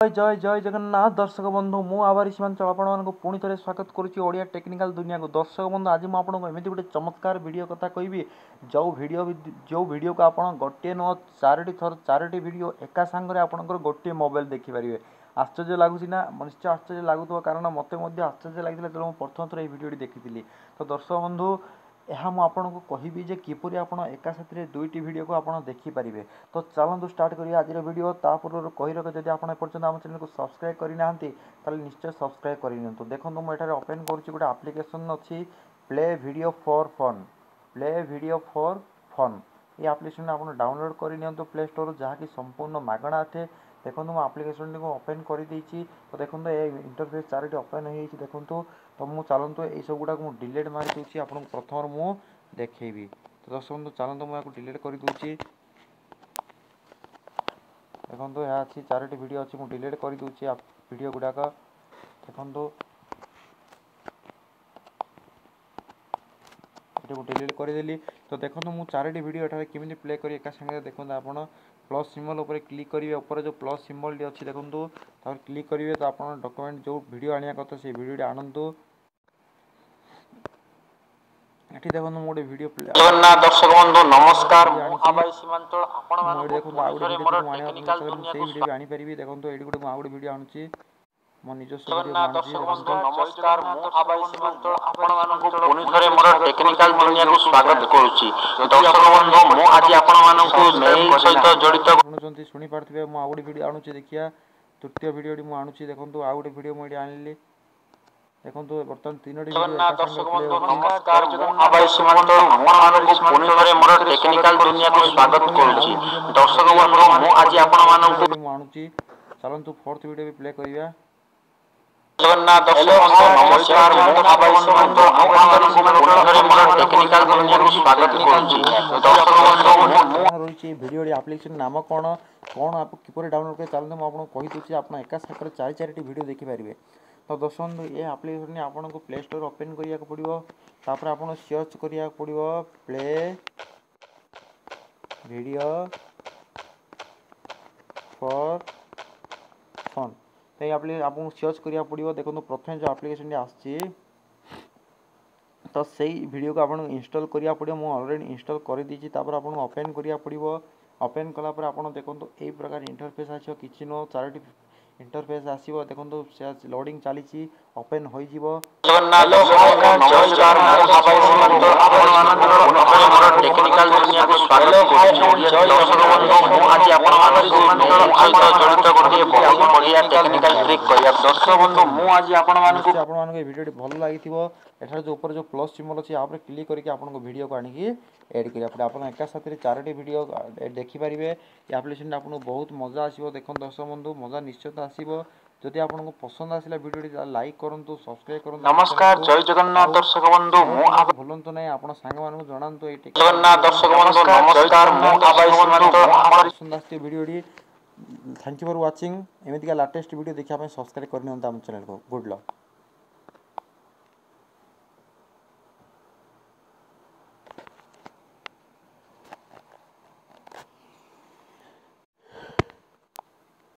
जय जय जय जगन्नाथ दर्शक बंधु मु आभारी सीमांचल आपको पुणी थे स्वागत करुच्ची ओडिया टेक्निकल दुनिया को। दर्शक बंधु आज मुझे एमती गोटे चमत्कार वीडियो कथा कहबी जो वीडियो को आप गोटे नुह चारोटी वीडियो एका सांगे आपंकर गोटे मोबाइल देखिपारे। आश्चर्य लगुच ना? निश्चय आश्चर्य लगुव कारण मत आश्चर्य लगी तेणु प्रथम थर वीडियो देखी। तो दर्शक बंधु यह मुझे कहबी जे किपरि आपण एका साथी दुईटी वीडियो को आप देखिपारे। तो चलतु स्टार्ट करिए आज वीडियो। तापूर्व कही रख जब आप एपर्तंत आम चैनल को सब्सक्राइब करना निश्चय सब्सक्राइब कर देखो मुझे ओपन करुच्ची गोटे आप्लिकेसन अच्छी प्ले वीडियो फॉर फन। ये आप्लिकेसन आप डाउनलोड कर प्ले स्टोर जहाँकि संपूर्ण मागणा अटे। देखो मुझे आप्लिकेसन को ओपन कर तो देखो ये इंटरफेस चारोटी ओपन हो देखो। तो मुझे चलतु ये सब गुड़ाक मुझे डिलीट मारी दूसरी आपको प्रथम मुझे देखी। तो दर्शक बंधु चलतु मुझे डिलीट कर दूसरी देखो यह अच्छी चारोटी वीडियो अच्छी मुझे डिलीट कर दूसरी वीडियो गुड़ाक देखो ये डिलीट करदेली। तो देखो मुझे चारोटी वीडियो एठार केमी प्ले कर एका संगे देखो आप प्लस सिम्बल उपर क्लिक करेंगे ऊपर जो प्लस सिम्बल टी अच्छी देखो क्लिक करेंगे तो आप डॉक्यूमेंट जो वीडियो आने कथा से वीडियो आणतु एठी देखो मोटे वीडियो जगन्नाथ दर्शक बंधु नमस्कार आभारी सीमांचल आपण मानक टेक्निकल दुनिया को वीडियो आनी परिबी। देखो एडी गुटे आ गुटे वीडियो आणुची मो निजस्व वीडियो दर्शक बंधु नमस्कार आभारी सीमांचल आपण मानक पुनी थरे मोर टेक्निकल दुनिया को स्वागत करूची। दर्शक बंधु मो आज आपण मानक मेल सहित जड़ित सुनुचंती सुनी पारथिबे मो आ गुटे वीडियो आणुची देखिया तृतीय वीडियो डी मो आणुची देखो आ गुटे वीडियो मो एडी आनली देखो बर्तमान तीनोटी जगन्नाथ दर्शक बंधु नमस्कार आभारी सीमांचल आपण मानक पुनी थरे मोर टेक्निकल दुनिया को स्वागत करूची। दर्शक बंधु मो आज आपण मानक मो आणुची चलंतु फोर्थ वीडियो भी प्ले करिया। जगन्नाथ दर्शक बंधु नमस्कार आभारी सीमांचल आपण मानक पुनी थरे मोर टेक्निकल दुनिया को स्वागत करूची। दर्शक बंधु रही वीडियो एप्लिकेशन नाम कौन कौन आप किपर डाउनलोड कर चलते मुझे आपको कहीदे आप एका साथ चारोटी वीडियो देखिपारे। तो दर्शक बंधु ये आप्लिकेसन आपको प्ले स्टोर ओपन करिया पड़ो तापर आप सर्च करिया पड़ो प्ले वीडियो फॉर फन। तो ये आपको सर्च करिया पड़ो देखो प्रथम जो आप्लिकेसन आसी तो सही वीडियो को आपको इंस्टॉल करिया पड़ो मुझे ऑलरेडी इंस्टॉल कर दीजिए। तापर आपको ओपन करिया पड़ो ओपन कलापर आप देखो यही प्रकार इंटरफेस आसो कि नुह चारोटी इंटरफेस आसो देखो लोडिंग चली ओपन हो जगन्नाथ नमस्कार आभारी सीमांचल आपण मानक टेक्निकल दुनिया को स्वागत करूची। दर्शक बंधु मो आज आपण मानक सहित जड़ित गोटे बहुत बढ़िया टेक्निकल ट्रिक कहिया। दर्शक बंधु मो आज आपण मानक वीडियो भल लगी एठार जो ऊपर जो प्लस सिम्बल अच्छी आप क्लिक करके आपको वीडियो को आनिकी एड करा आप एका साथ चारोटी वीडियो देखिपारे। ये आप्लिकेसन आपको बहुत मजा आसो। देखो दर्शक बंधु मजा निश्चित आसो। जदि आपको पसंद आसला वीडियो लाइक करूँ सब्सक्राइब करूँ। नमस्कार जय जगन्नाथ दर्शक बंधु भूलु ना आप सांग मान जनातु जगन्नाथ दर्शक बंधु नमस्कार पसंद आस video. Thank you for watching. एमतीका लाटेस्ट वीडियो देखा सब्सक्राइब करनी आम चैनल को। Good luck.